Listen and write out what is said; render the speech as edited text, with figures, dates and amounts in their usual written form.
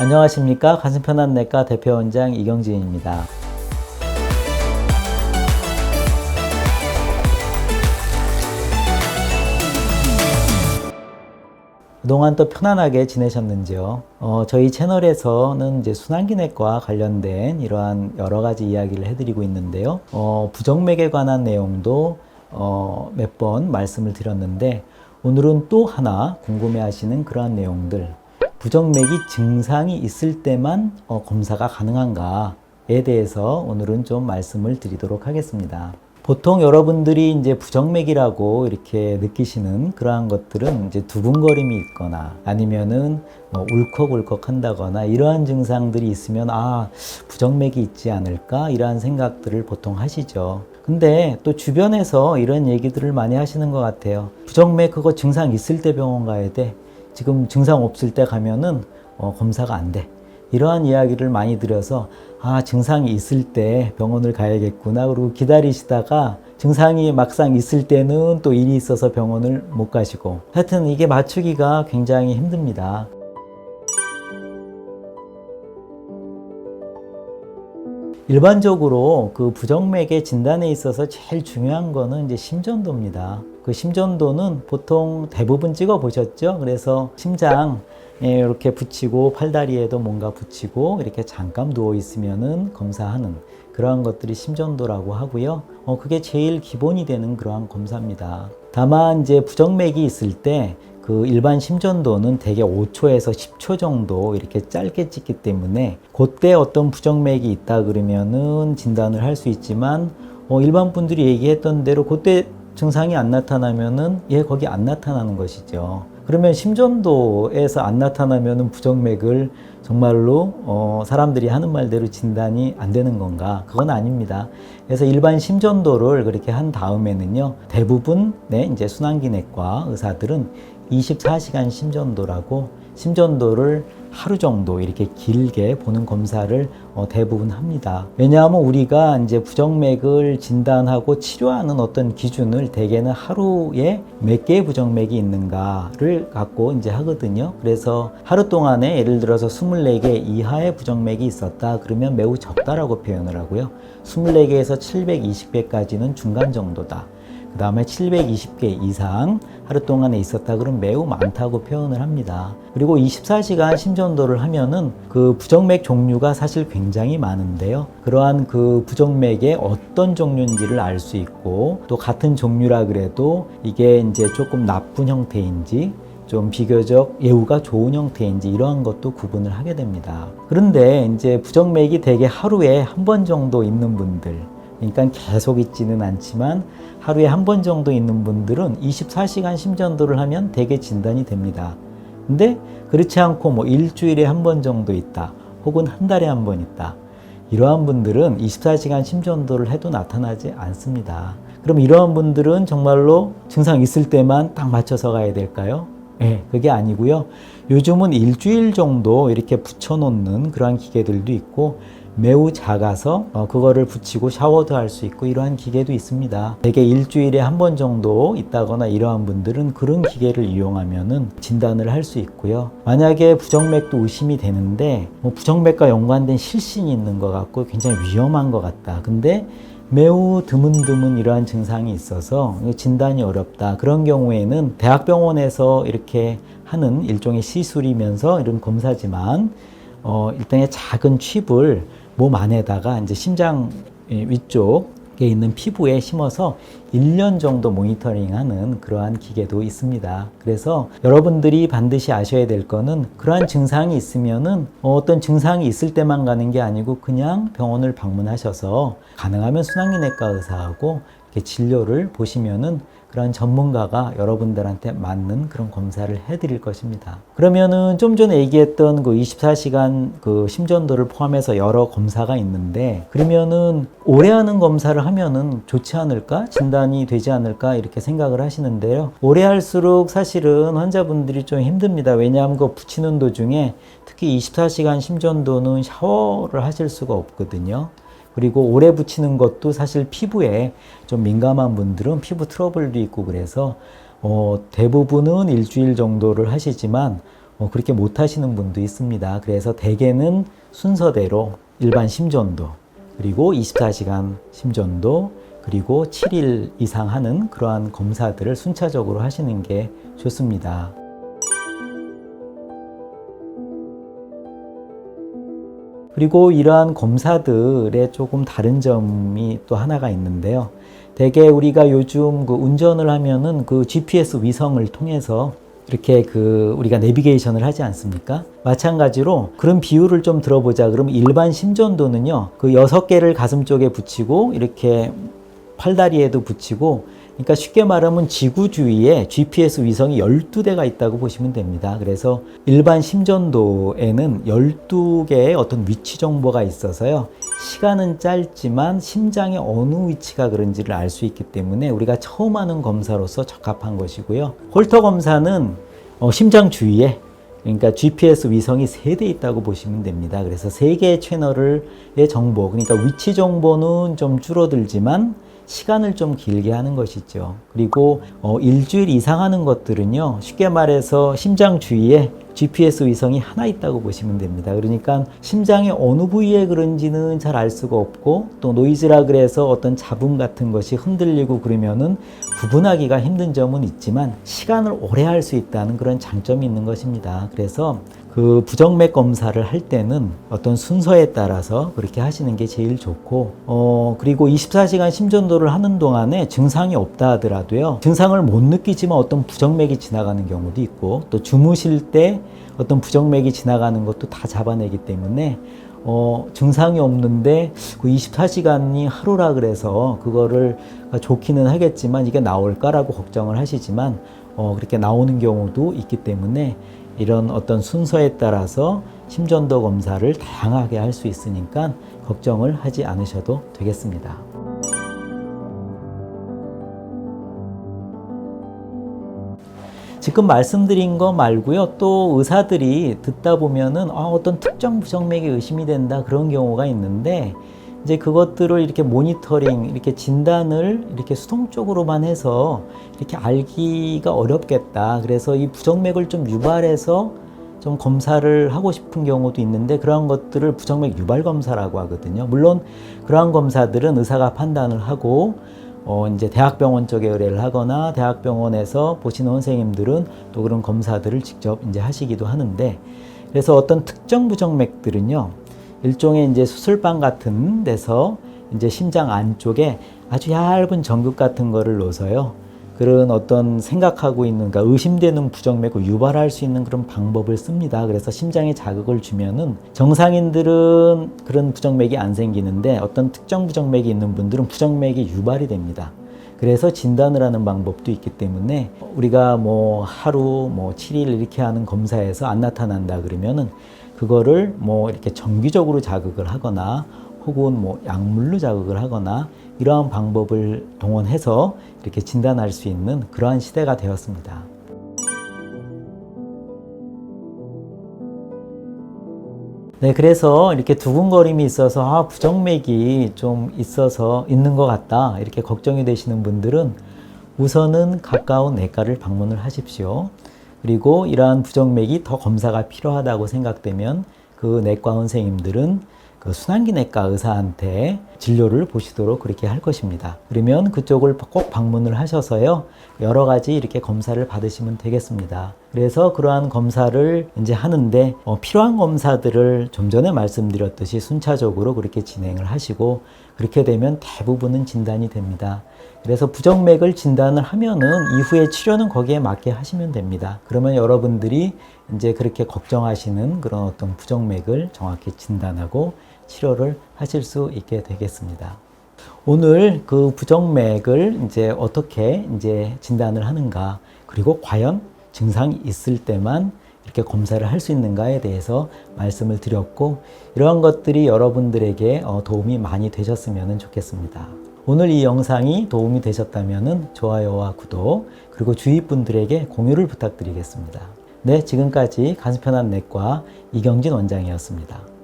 안녕하십니까. 가슴편안내과 대표원장 이경진입니다. 그동안 또 편안하게 지내셨는지요? 저희 채널에서는 이제 순환기내과 관련된 이러한 여러 가지 이야기를 해드리고 있는데요. 부정맥에 관한 내용도 몇 번 말씀을 드렸는데, 오늘은 또 하나 궁금해 하시는 그러한 내용들, 부정맥이 증상이 있을 때만 검사가 가능한가에 대해서 오늘은 좀 말씀을 드리도록 하겠습니다. 보통 여러분들이 이제 부정맥이라고 이렇게 느끼시는 그러한 것들은 이제 두근거림이 있거나 아니면은 울컥울컥 한다거나 이러한 증상들이 있으면 부정맥이 있지 않을까 이러한 생각들을 보통 하시죠. 근데 또 주변에서 이런 얘기들을 많이 하시는 것 같아요. 부정맥 그거 증상 있을 때 병원 가야 돼. 지금 증상 없을 때 가면은 검사가 안 돼. 이러한 이야기를 많이 드려서 증상이 있을 때 병원을 가야겠구나. 그리고 기다리시다가 증상이 막상 있을 때는 또 일이 있어서 병원을 못 가시고, 하여튼 이게 맞추기가 굉장히 힘듭니다. 일반적으로 그 부정맥의 진단에 있어서 제일 중요한 거는 이제 심전도입니다. 그 심전도는 보통 대부분 찍어 보셨죠? 그래서 심장 이렇게 붙이고 팔다리에도 뭔가 붙이고 이렇게 잠깐 누워 있으면은 검사하는 그러한 것들이 심전도라고 하고요. 그게 제일 기본이 되는 그러한 검사입니다. 다만 이제 부정맥이 있을 때 그 일반 심전도는 대개 5초에서 10초 정도 이렇게 짧게 찍기 때문에 그때 어떤 부정맥이 있다 그러면은 진단을 할 수 있지만 일반 분들이 얘기했던 대로 그때 증상이 안 나타나면은 거기 안 나타나는 것이죠. 그러면 심전도에서 안 나타나면은 부정맥을 정말로 사람들이 하는 말대로 진단이 안 되는 건가? 그건 아닙니다. 그래서 일반 심전도를 그렇게 한 다음에는요, 대부분 이제 순환기내과 의사들은 24시간 심전도라고 심전도를 하루 정도 이렇게 길게 보는 검사를 대부분 합니다. 왜냐하면 우리가 이제 부정맥을 진단하고 치료하는 어떤 기준을 대개는 하루에 몇 개의 부정맥이 있는가를 갖고 이제 하거든요. 그래서 하루 동안에 예를 들어서 24개 이하의 부정맥이 있었다 그러면 매우 적다라고 표현을 하고요. 24개에서 720개까지는 중간 정도다. 그 다음에 720개 이상 하루 동안에 있었다 그러면 매우 많다고 표현을 합니다. 그리고 24시간 심전도를 하면은 그 부정맥 종류가 사실 굉장히 많은데요. 그러한 그 부정맥의 어떤 종류인지를 알 수 있고, 또 같은 종류라 그래도 이게 이제 조금 나쁜 형태인지 좀 비교적 예후가 좋은 형태인지 이러한 것도 구분을 하게 됩니다. 그런데 이제 부정맥이 대개 하루에 한 번 정도 있는 분들, 그러니까 계속 있지는 않지만 하루에 한 번 정도 있는 분들은 24시간 심전도를 하면 대개 진단이 됩니다. 근데 그렇지 않고 일주일에 한 번 정도 있다, 혹은 한 달에 한 번 있다, 이러한 분들은 24시간 심전도를 해도 나타나지 않습니다. 그럼 이러한 분들은 정말로 증상 있을 때만 딱 맞춰서 가야 될까요? 그게 아니고요. 요즘은 일주일 정도 이렇게 붙여놓는 그러한 기계들도 있고, 매우 작아서 그거를 붙이고 샤워도 할 수 있고 이러한 기계도 있습니다. 대개 일주일에 한 번 정도 있다거나 이러한 분들은 그런 기계를 이용하면은 진단을 할 수 있고요. 만약에 부정맥도 의심이 되는데 부정맥과 연관된 실신이 있는 것 같고 굉장히 위험한 것 같다. 근데 매우 드문드문 이러한 증상이 있어서 진단이 어렵다. 그런 경우에는 대학병원에서 이렇게 하는 일종의 시술이면서 이런 검사지만 일종의 작은 칩을 몸 안에다가 이제 심장 위쪽에 있는 피부에 심어서 1년 정도 모니터링하는 그러한 기계도 있습니다. 그래서 여러분들이 반드시 아셔야 될 거는 그러한 증상이 있으면은 어떤 증상이 있을 때만 가는 게 아니고 그냥 병원을 방문하셔서 가능하면 순환기내과 의사하고 이렇게 진료를 보시면은 그런 전문가가 여러분들한테 맞는 그런 검사를 해드릴 것입니다. 그러면은 좀 전에 얘기했던 그 24시간 그 심전도를 포함해서 여러 검사가 있는데, 그러면은 오래 하는 검사를 하면은 좋지 않을까? 진단이 되지 않을까? 이렇게 생각을 하시는데요. 오래 할수록 사실은 환자분들이 좀 힘듭니다. 왜냐하면 그 붙이는 도중에 특히 24시간 심전도는 샤워를 하실 수가 없거든요. 그리고 오래 붙이는 것도 사실 피부에 좀 민감한 분들은 피부 트러블도 있고 그래서 대부분은 일주일 정도를 하시지만 그렇게 못 하시는 분도 있습니다. 그래서 대개는 순서대로 일반 심전도, 그리고 24시간 심전도, 그리고 7일 이상 하는 그러한 검사들을 순차적으로 하시는 게 좋습니다. 그리고 이러한 검사들의 조금 다른 점이 또 하나가 있는데요. 대개 우리가 요즘 그 운전을 하면은 그 GPS 위성을 통해서 이렇게 우리가 내비게이션을 하지 않습니까? 마찬가지로 그런 비율을 좀 들어보자. 그럼 일반 심전도는요, 그 6개를 가슴 쪽에 붙이고 이렇게 팔다리에도 붙이고, 그러니까 쉽게 말하면 지구 주위에 GPS 위성이 12대가 있다고 보시면 됩니다. 그래서 일반 심전도에는 12개의 어떤 위치 정보가 있어서요, 시간은 짧지만 심장의 어느 위치가 그런지를 알 수 있기 때문에 우리가 처음 하는 검사로서 적합한 것이고요. 홀터 검사는 심장 주위에, 그러니까 GPS 위성이 3대 있다고 보시면 됩니다. 그래서 3개의 채널의 정보, 그러니까 위치 정보는 좀 줄어들지만 시간을 좀 길게 하는 것이죠. 그리고 일주일 이상 하는 것들은요, 쉽게 말해서 심장 주위에 GPS 위성이 하나 있다고 보시면 됩니다. 그러니까 심장의 어느 부위에 그런지는 잘 알 수가 없고, 또 노이즈라 그래서 어떤 잡음 같은 것이 흔들리고 그러면은 구분하기가 힘든 점은 있지만 시간을 오래 할 수 있다는 그런 장점이 있는 것입니다. 그래서 그 부정맥 검사를 할 때는 어떤 순서에 따라서 그렇게 하시는 게 제일 좋고, 그리고 24시간 심전도를 하는 동안에 증상이 없다 하더라도요, 증상을 못 느끼지만 어떤 부정맥이 지나가는 경우도 있고, 또 주무실 때 어떤 부정맥이 지나가는 것도 다 잡아내기 때문에 증상이 없는데 그 24시간이 하루라 그래서 그거를 좋기는 하겠지만 이게 나올까라고 걱정을 하시지만 그렇게 나오는 경우도 있기 때문에 이런 어떤 순서에 따라서 심전도 검사를 다양하게 할 수 있으니까 걱정을 하지 않으셔도 되겠습니다. 지금 말씀드린 거 말고요, 또 의사들이 듣다 보면은 어떤 특정 부정맥이 의심이 된다, 그런 경우가 있는데, 이제 그것들을 이렇게 모니터링, 이렇게 진단을 이렇게 수동적으로만 해서 이렇게 알기가 어렵겠다. 그래서 이 부정맥을 좀 유발해서 좀 검사를 하고 싶은 경우도 있는데, 그러한 것들을 부정맥 유발 검사라고 하거든요. 물론 그러한 검사들은 의사가 판단을 하고 이제 대학병원 쪽에 의뢰를 하거나 대학병원에서 보시는 선생님들은 또 그런 검사들을 직접 이제 하시기도 하는데, 그래서 어떤 특정 부정맥들은요, 일종의 이제 수술방 같은 데서 이제 심장 안쪽에 아주 얇은 전극 같은 거를 놓어서요, 그런 어떤 생각하고 있는, 그러니까 의심되는 부정맥을 유발할 수 있는 그런 방법을 씁니다. 그래서 심장에 자극을 주면은 정상인들은 그런 부정맥이 안 생기는데, 어떤 특정 부정맥이 있는 분들은 부정맥이 유발이 됩니다. 그래서 진단을 하는 방법도 있기 때문에 우리가 하루 7일 이렇게 하는 검사에서 안 나타난다 그러면은 그거를 이렇게 정기적으로 자극을 하거나 혹은 약물로 자극을 하거나 이러한 방법을 동원해서 이렇게 진단할 수 있는 그러한 시대가 되었습니다. 네, 그래서 이렇게 두근거림이 있어서 부정맥이 좀 있는 것 같다, 이렇게 걱정이 되시는 분들은 우선은 가까운 내과를 방문을 하십시오. 그리고 이러한 부정맥이 더 검사가 필요하다고 생각되면 그 내과 선생님들은 그 순환기내과 의사한테 진료를 보시도록 그렇게 할 것입니다. 그러면 그쪽을 꼭 방문을 하셔서요, 여러 가지 이렇게 검사를 받으시면 되겠습니다. 그래서 그러한 검사를 이제 하는데 필요한 검사들을 좀 전에 말씀드렸듯이 순차적으로 그렇게 진행을 하시고, 그렇게 되면 대부분은 진단이 됩니다. 그래서 부정맥을 진단을 하면은 이후에 치료는 거기에 맞게 하시면 됩니다. 그러면 여러분들이 이제 그렇게 걱정하시는 그런 어떤 부정맥을 정확히 진단하고 치료를 하실 수 있게 되겠습니다. 오늘 그 부정맥을 이제 어떻게 이제 진단을 하는가, 그리고 과연 증상이 있을 때만 이렇게 검사를 할 수 있는가에 대해서 말씀을 드렸고, 이러한 것들이 여러분들에게 도움이 많이 되셨으면 좋겠습니다. 오늘 이 영상이 도움이 되셨다면 좋아요와 구독, 그리고 주위 분들에게 공유를 부탁드리겠습니다. 네, 지금까지 가슴편한 내과 이경진 원장이었습니다.